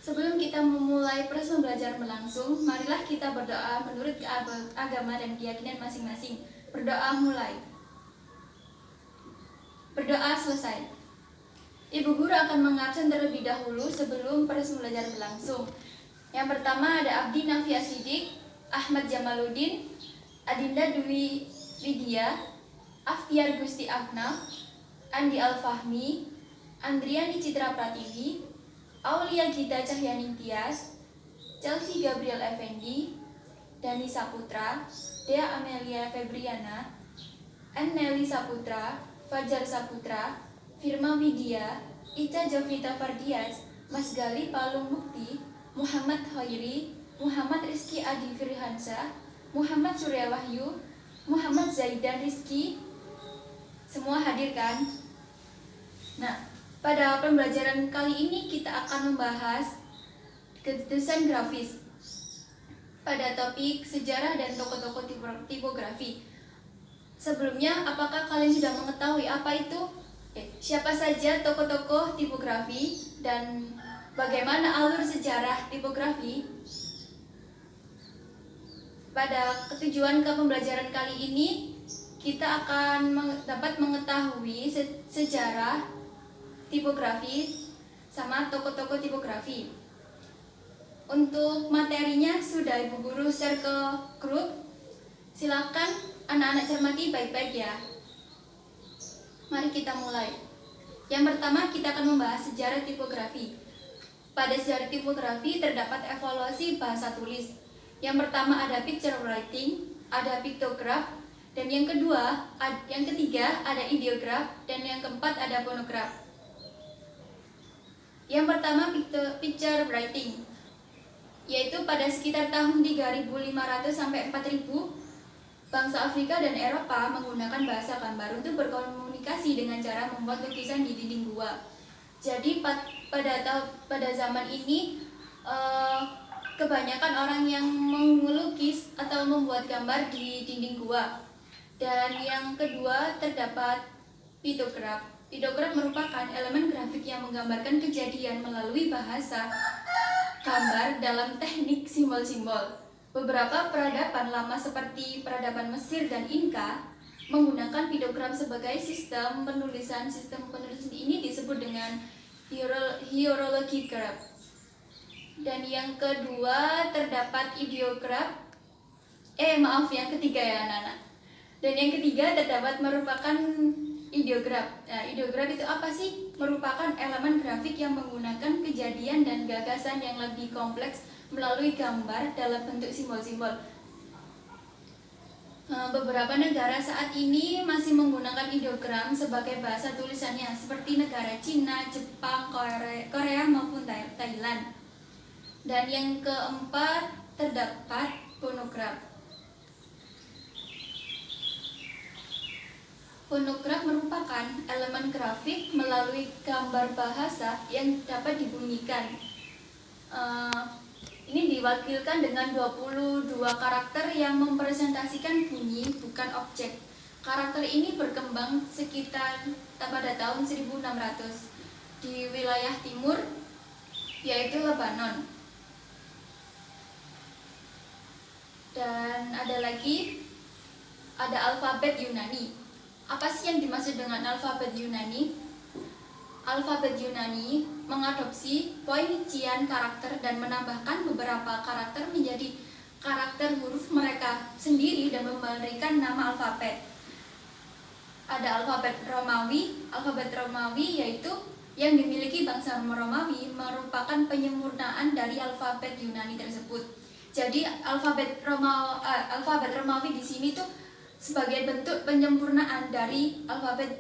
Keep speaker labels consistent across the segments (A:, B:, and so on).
A: Sebelum kita memulai proses pembelajaran berlangsung, marilah kita berdoa menurut agama dan keyakinan masing-masing. Berdoa mulai. Berdoa selesai. Ibu guru akan mengabsen terlebih dahulu sebelum proses pembelajaran berlangsung. Yang pertama ada Abdi Nafi Asidik, Ahmad Jamaluddin, Adinda Dwi Widya, Aftiar Gusti Afnaf, Andi Al-Fahmi, Andriani Citra Pratiwi, Aulia Gita Cahyaning Tias, Chelsea Gabriel Effendi, Dani Saputra, Dea Amelia Febriana, Nelly Saputra, Fajar Saputra, Firma Widya, Ica Jovita Fardias, Mas Gali Palung Mukti, Muhammad Khairi, Muhammad Rizky Adi Firhansyah, Muhammad Surya Wahyu, Muhammad Zaidan Rizky. Semua hadir kan? Nah, pada pembelajaran kali ini kita akan membahas desain grafis pada topik sejarah dan tokoh-tokoh tipografi. Sebelumnya, apakah kalian sudah mengetahui apa itu? Siapa saja tokoh-tokoh tipografi dan bagaimana alur sejarah tipografi? Pada ketujuan pembelajaran kali ini, kita akan dapat mengetahui sejarah tipografi sama tokoh-tokoh tipografi. Untuk materinya sudah Ibu Guru share ke grup. Silakan anak-anak cermati baik-baik ya. Mari kita mulai. Yang pertama kita akan membahas sejarah tipografi. Pada sejarah tipografi terdapat evolusi bahasa tulis. Yang pertama ada picture writing, ada pictograph, dan yang ketiga ada ideograph, dan yang keempat ada phonograph. Yang pertama picture writing, yaitu pada sekitar tahun 3500 sampai 4000 bangsa Afrika dan Eropa menggunakan bahasa gambar untuk berkomunikasi dengan cara membuat lukisan di dinding gua. Jadi pada zaman ini kebanyakan orang yang melukis atau membuat gambar di dinding gua. Dan yang kedua terdapat pictograph. Pictograph merupakan elemen grafik yang menggambarkan kejadian melalui bahasa gambar dalam teknik simbol-simbol. Beberapa peradaban lama seperti peradaban Mesir dan Inka menggunakan pictograph sebagai sistem penulisan. Sistem penulisan ini disebut dengan hieroglyph. Dan yang kedua terdapat ideograph. Yang ketiga ya anak-anak. Dan yang ketiga terdapat merupakan ideograph. Nah, ideograph itu apa sih? Merupakan elemen grafik yang menggunakan kejadian dan gagasan yang lebih kompleks melalui gambar dalam bentuk simbol-simbol. Beberapa negara saat ini masih menggunakan ideogram sebagai bahasa tulisannya, seperti negara Cina, Jepang, Korea maupun Thailand. Dan yang keempat terdapat phonograph. Phonograph merupakan elemen grafik melalui gambar bahasa yang dapat dibunyikan. Ini diwakilkan dengan 22 karakter yang mempresentasikan bunyi, bukan objek. Karakter ini berkembang sekitar pada tahun 1600 di wilayah timur, yaitu Lebanon. Dan ada alfabet Yunani. Apa sih yang dimaksud dengan alfabet Yunani? Alfabet Yunani mengadopsi poin-rincian karakter dan menambahkan beberapa karakter menjadi karakter huruf mereka sendiri dan memberikan nama alfabet. Ada alfabet Romawi. Alfabet Romawi yaitu yang dimiliki bangsa Romawi merupakan penyempurnaan dari alfabet Yunani tersebut. Jadi alfabet Romawi di sini tuh sebagai bentuk penyempurnaan dari alfabet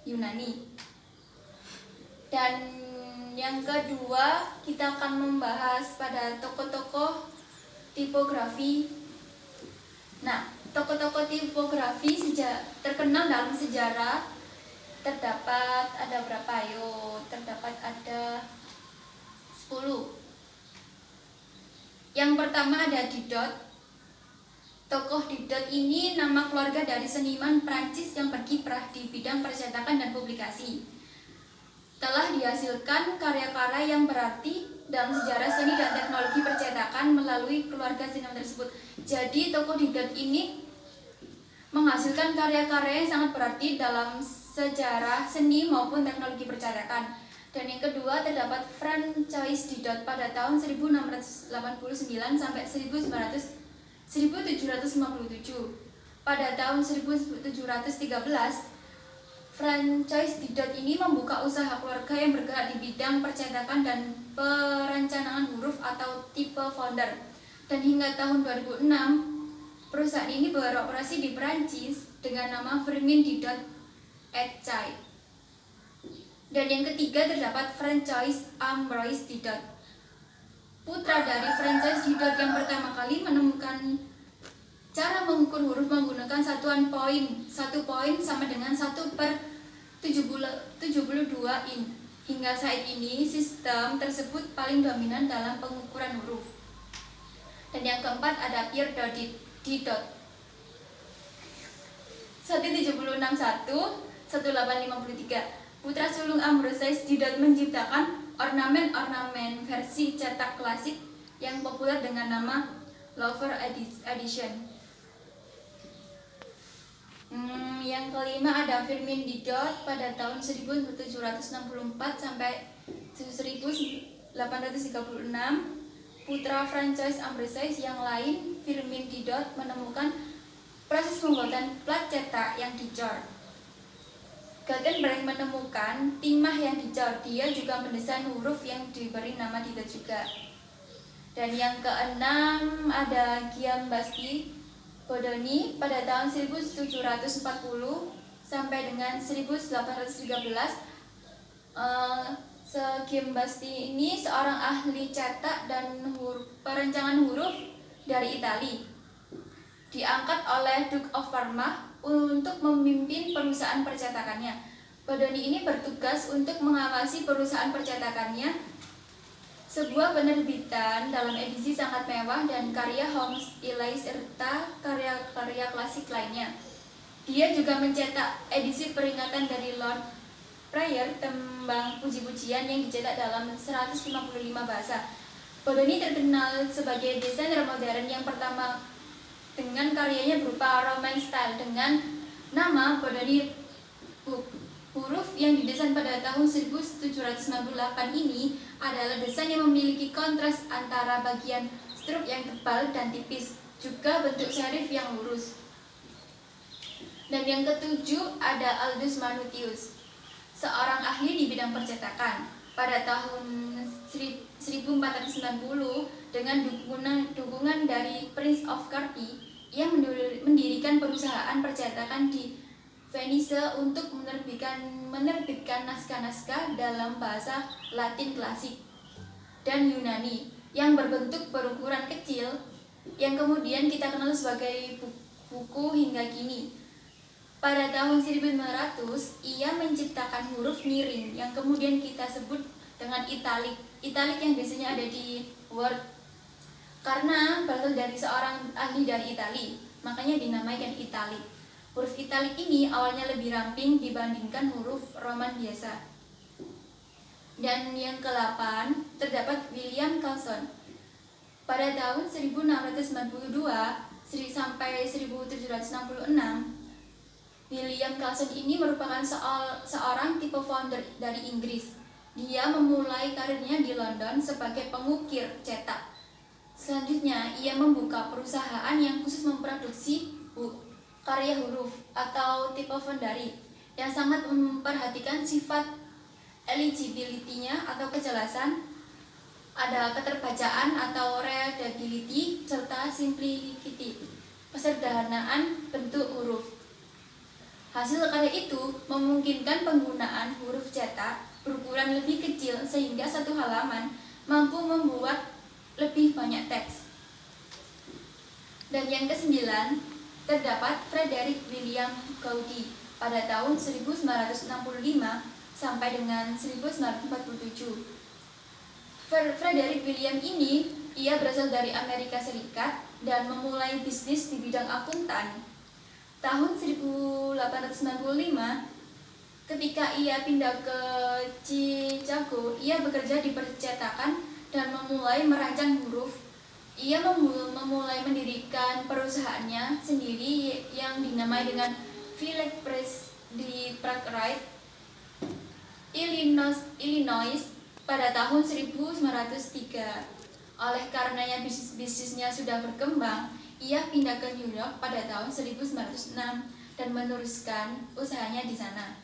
A: Yunani. Dan yang kedua kita akan membahas pada tokoh-tokoh tipografi. Nah, tokoh-tokoh tipografi terkenal dalam sejarah terdapat ada berapa? Terdapat ada 10. Yang pertama ada Didot. Tokoh Didot ini nama keluarga dari seniman Prancis yang berkiprah di bidang percetakan dan publikasi. Telah dihasilkan karya-karya yang berarti dalam sejarah seni dan teknologi percetakan melalui keluarga seniman tersebut. Jadi tokoh Didot ini menghasilkan karya-karya yang sangat berarti dalam sejarah seni maupun teknologi percetakan. Dan yang kedua terdapat Francois Didot pada tahun 1689 sampai 1757. Pada tahun 1713, Francois Didot ini membuka usaha keluarga yang bergerak di bidang percetakan dan perencanaan huruf atau type founder. Dan hingga tahun 2006, perusahaan ini beroperasi di Perancis dengan nama Firmin Didot et Cie. Dan yang ketiga terdapat Francois Ambroise Didot, putra dari Francois Didot yang pertama kali menemukan cara mengukur huruf menggunakan satuan poin. 1 poin sama dengan 1/72 in. Hingga saat ini sistem tersebut paling dominan dalam pengukuran huruf. Dan yang keempat ada Pierre Didot 1761-1853. Putra sulung Ambroise Didot menciptakan ornamen-ornamen versi cetak klasik yang populer dengan nama Louvre Edition. Yang kelima ada Firmin Didot pada tahun 1764 sampai 1836. Putra Francois Ambroise yang lain, Firmin Didot, menemukan proses pembuatan plat cetak yang dicor. Gutenberg menemukan timah yang dicor. Dia juga mendesain huruf yang diberi nama Didot juga. Dan yang keenam ada Giambattista Bodoni pada tahun 1740 sampai dengan 1813. Giambattista ini seorang ahli cetak dan perencanaan huruf dari Italia. Diangkat oleh Duke of Parma untuk memimpin perusahaan percetakannya. Bodoni ini bertugas untuk mengawasi perusahaan percetakannya, sebuah penerbitan dalam edisi sangat mewah dan karya Holmes, Ely serta karya-karya klasik lainnya. Dia juga mencetak edisi peringatan dari Lord Prayer, tembang puji-pujian yang dicetak dalam 155 bahasa. Bodoni terkenal sebagai desainer modern yang pertama dengan karyanya berupa Romance style dengan nama Bodoni Book. Huruf yang didesain pada tahun 1768 ini adalah desain yang memiliki kontras antara bagian struk yang tebal dan tipis, juga bentuk serif yang lurus. Dan yang ketujuh ada Aldus Manutius, seorang ahli di bidang percetakan. Pada tahun 1490 dengan dukungan dari Prince of Carpi, ia mendirikan perusahaan percetakan di Venice untuk menerbitkan naskah-naskah dalam bahasa Latin klasik dan Yunani yang berbentuk berukuran kecil yang kemudian kita kenal sebagai buku hingga kini. Pada tahun 1900 ia menciptakan huruf miring yang kemudian kita sebut dengan italik. Italik yang biasanya ada di Word karena berasal dari seorang ahli dari Italia, makanya dinamaikan italik. Huruf italik ini awalnya lebih ramping dibandingkan huruf Roman biasa. Dan yang ke-8 terdapat William Carlson. Pada tahun 1692 sampai 1766, William Carlson ini merupakan seorang tipe founder dari Inggris. Dia memulai karirnya di London sebagai pengukir cetak. Selanjutnya, ia membuka perusahaan yang khusus memproduksi karya huruf atau tipe fondari yang sangat memperhatikan sifat eligibility-nya atau kejelasan, ada keterbacaan atau readability, serta simplicity, kesederhanaan bentuk huruf. Hasil karya itu memungkinkan penggunaan huruf cetak berukuran lebih kecil sehingga satu halaman mampu membuat lebih banyak teks. Dan yang ke-9 terdapat Frederick William Cauchy pada tahun 1965 sampai dengan 1947. Frederick William ini ia berasal dari Amerika Serikat dan memulai bisnis di bidang akuntan. Tahun 1895 ketika ia pindah ke Chicago, ia bekerja di percetakan dan memulai merancang huruf. Ia memulai mendirikan perusahaannya sendiri yang dinamai dengan Village Press di Prague, Illinois pada tahun 1903. Oleh karenanya bisnisnya sudah berkembang, ia pindah ke New York pada tahun 1906 dan meneruskan usahanya di sana.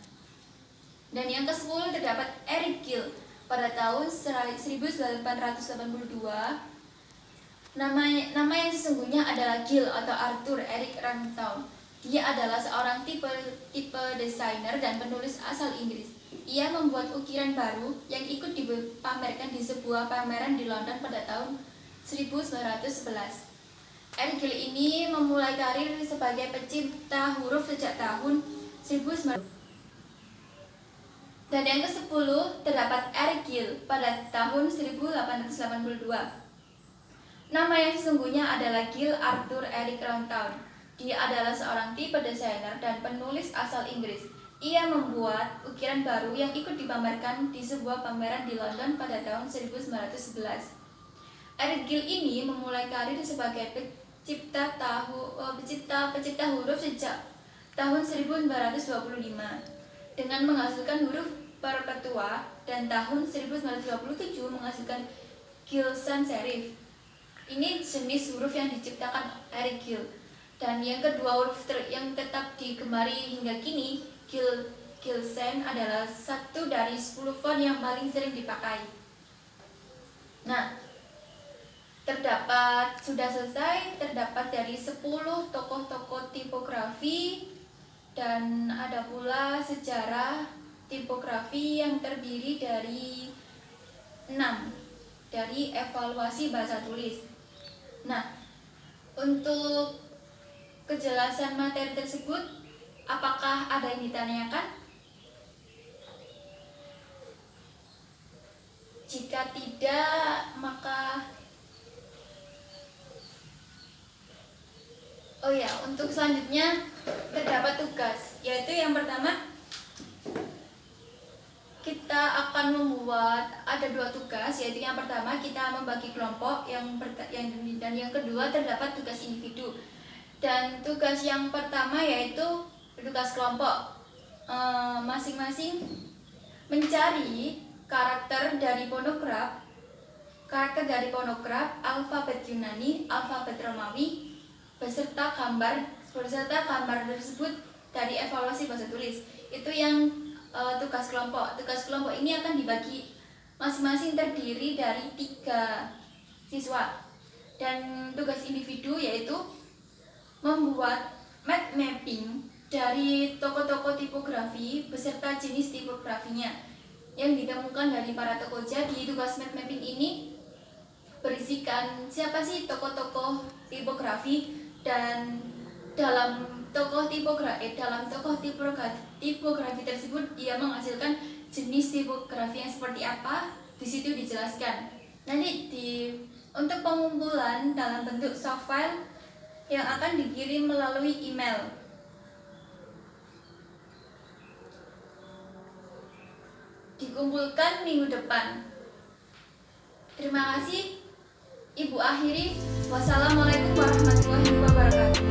A: Dan yang ke-10 terdapat Eric Gill pada tahun 1882. Nama yang sesungguhnya adalah Gill atau Arthur Eric Rantown. Dia adalah seorang tipe desainer dan penulis asal Inggris. Ia membuat ukiran baru yang ikut dipamerkan di sebuah pameran di London pada tahun 1911. Eric Gill ini memulai karir sebagai pencipta huruf sejak tahun 1900. Dan yang ke-10 terdapat Eric Gill pada tahun 1882. Nama yang sesungguhnya adalah Gill Arthur Eric Rantown. Dia adalah seorang tipe desainer dan penulis asal Inggris. Ia membuat ukiran baru yang ikut dipamerkan di sebuah pameran di London pada tahun 1911. Eric Gill ini memulai karir sebagai pencipta huruf sejak tahun 1925 dengan menghasilkan huruf perpetua, dan tahun 1927 menghasilkan Gill sans serif. Ini jenis huruf yang diciptakan Eric Gill. Dan yang kedua huruf yang tetap digemari hingga kini, Gill sans adalah satu dari 10 font yang paling sering dipakai. Nah, sudah selesai, terdapat dari 10 tokoh-tokoh tipografi, dan ada pula sejarah tipografi yang terdiri dari 6 dari evaluasi bahasa tulis. Nah, untuk kejelasan materi tersebut, apakah ada yang ditanyakan? Jika tidak, maka untuk selanjutnya terdapat tugas, yaitu yang pertama kita akan membuat ada 2 tugas, yaitu yang pertama kita membagi kelompok, dan yang kedua terdapat tugas individu. Dan tugas yang pertama yaitu tugas kelompok, masing-masing mencari karakter dari fonograf, alfabet Yunani, alfabet Romawi, beserta gambar tersebut dari evaluasi bahasa tulis. Itu yang tugas kelompok. Tugas kelompok ini akan dibagi masing-masing terdiri dari 3 siswa. Dan tugas individu yaitu membuat mind mapping dari tokoh-tokoh tipografi beserta jenis tipografinya yang ditemukan dari para tokoh. Jadi tugas mind mapping ini berisikan siapa sih tokoh-tokoh tipografi, dan dalam tokoh tipografi tersebut dia menghasilkan jenis tipografi yang seperti apa, di situ dijelaskan. Nanti untuk pengumpulan dalam bentuk soft file yang akan dikirim melalui email. Dikumpulkan minggu depan. Terima kasih. Ibu akhiri. Wassalamualaikum warahmatullahi wabarakatuh.